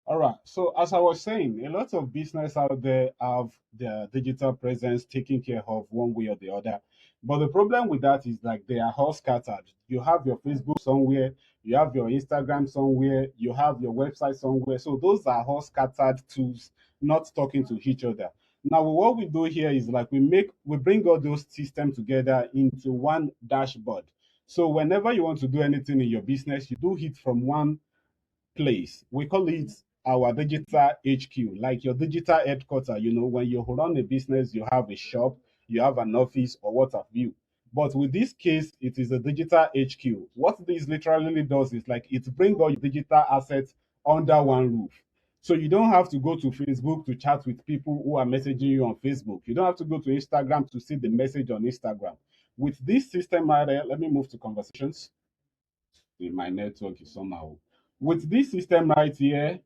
All right. So as I was saying, a lot of business out there have their digital presence taken care of one way or the other. But the problem with that is like they are all scattered. You have your Facebook somewhere, you have your Instagram somewhere, you have your website somewhere. So those are all scattered tools, not talking to each other. Now what we do here is like we bring all those systems together into one dashboard. So whenever you want to do anything in your business, you do it from one place. We call it our digital HQ, like your digital headquarters. You know, when you run a business, you have a shop, you have an office, or what have you. But with this case, it is a digital HQ. What this literally does is like it brings all your digital assets under one roof. So you don't have to go to Facebook to chat with people who are messaging you on Facebook. You don't have to go to Instagram to see the message on Instagram. With this system right there, let me move to conversations. My network is somehow. With this system right here,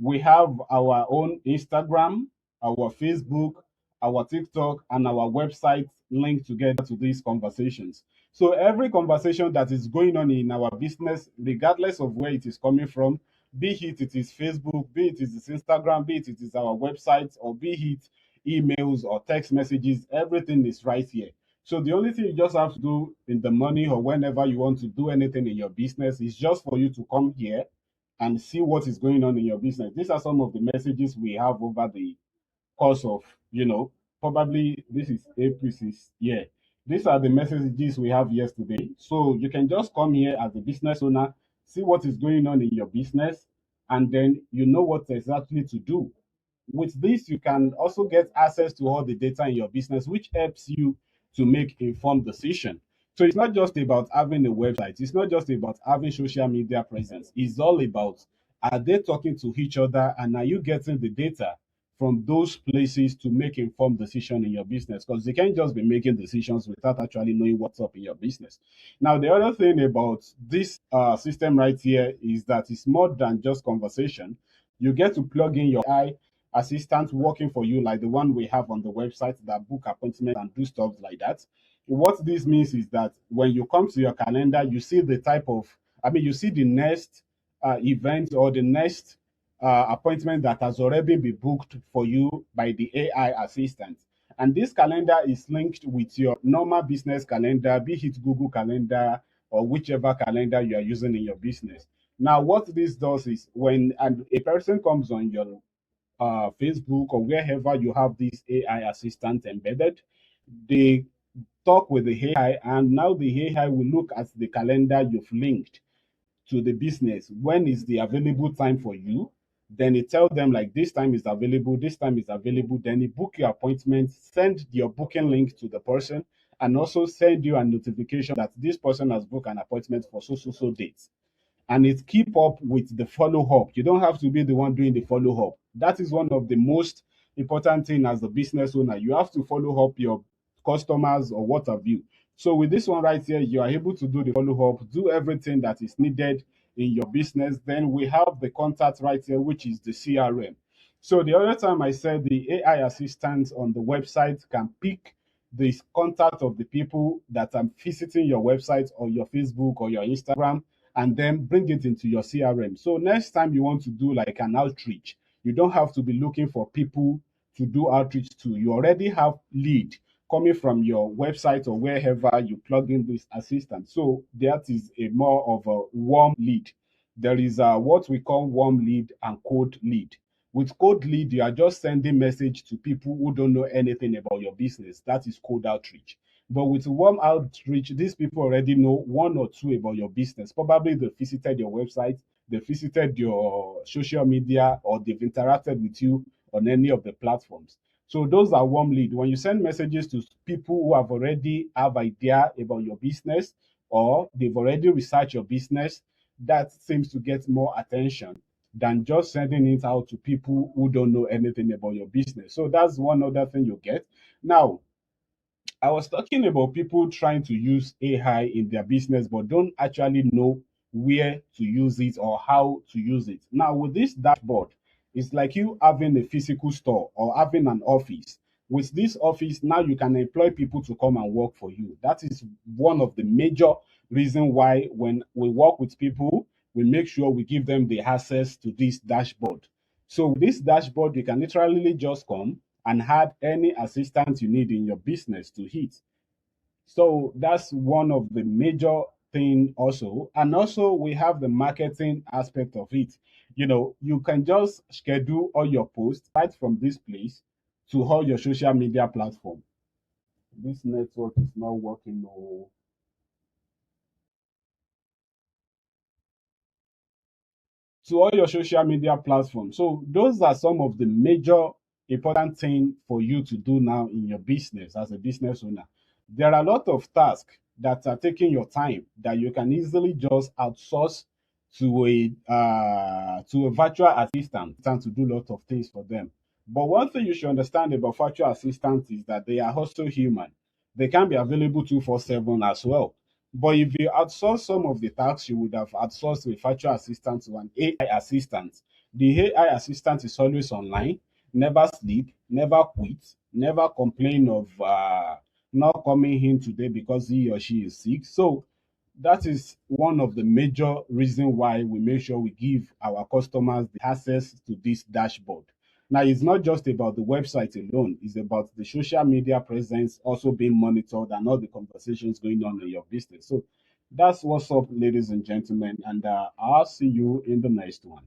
we have our own Instagram, our Facebook, our TikTok, and our website linked together to these conversations. So every conversation that is going on in our business, regardless of where it is coming from, be it is Facebook, be it is Instagram, be it is our website, or be it emails or text messages, everything is right here. So the only thing you just have to do in the morning or whenever you want to do anything in your business is just for you to come here and see what is going on in your business. These are some of the messages we have over the course of, probably this is April 6th. Yeah. These are the messages we have yesterday. So you can just come here as a business owner, see what is going on in your business, and then you know what exactly to do. With this, you can also get access to all the data in your business, which helps you to make informed decision. So it's not just about having a website. It's not just about having social media presence. It's all about, are they talking to each other, and are you getting the data from those places to make informed decision in your business? Because you can't just be making decisions without actually knowing what's up in your business. Now, the other thing about this system right here is that it's more than just conversation. You get to plug in your AI assistant working for you, like the one we have on the website that book appointments and do stuff like that. What this means is that when you come to your calendar, you see the type of, you see the next event or the next appointment that has already been booked for you by the AI assistant. And this calendar is linked with your normal business calendar, be it Google Calendar or whichever calendar you are using in your business. Now, what this does is when a person comes on your Facebook or wherever you have this AI assistant embedded, they talk with the AI, and now the AI will look at the calendar you've linked to the business. When is the available time for you? Then it tell them like this time is available, this time is available. Then you book your appointment, send your booking link to the person, and also send you a notification that this person has booked an appointment for so dates, and it keep up with the follow up. You don't have to be the one doing the follow up. That is one of the most important thing as a business owner. You have to follow up your customers or what have you. So with this one right here, you are able to do the follow up, do everything that is needed in your business. Then we have the contact right here, which is the CRM. So the other time I said the AI assistant on the website can pick the contact of the people that are visiting your website or your Facebook or your Instagram, and then bring it into your CRM. So next time you want to do like an outreach, you don't have to be looking for people to do outreach to. You already have lead coming from your website or wherever you plug in this assistant. So that is a more of a warm lead. There is what we call warm lead and cold lead. With cold lead, you are just sending message to people who don't know anything about your business. That is cold outreach. But with warm outreach, these people already know one or two about your business. Probably they visited your website, they visited your social media, or they've interacted with you on any of the platforms. So those are warm lead. When you send messages to people who have already have idea about your business or they've already researched your business, that seems to get more attention than just sending it out to people who don't know anything about your business. So that's one other thing you get. Now, I was talking about people trying to use AI in their business but don't actually know where to use it or how to use it. Now, with this dashboard, it's like you having a physical store or having an office. With this office, now you can employ people to come and work for you. That is one of the major reasons why when we work with people, we make sure we give them the access to this dashboard. So with this dashboard, you can literally just come and add any assistant you need in your business to hit. So that's one of the major thing also. And also we have the marketing aspect of it. You can just schedule all your posts right from this place to all your social media platform. This network is not working. No. To all your social media platforms. So those are some of the major important things for you to do now in your business as a business owner. There are a lot of tasks that are taking your time that you can easily just outsource to a virtual assistant and to do a lot of things for them. But one thing you should understand about virtual assistants is that they are also human. They can be available 247 as well. But if you outsource some of the tasks you would have outsourced a virtual assistant to an AI assistant, the AI assistant is always online, never sleep, never quit, never complain of not coming in today because he or she is sick. So that is one of the major reasons why we make sure we give our customers the access to this dashboard. Now, it's not just about the website alone, it's about the social media presence also being monitored and all the conversations going on in your business. So that's what's up, ladies and gentlemen, and I'll see you in the next one.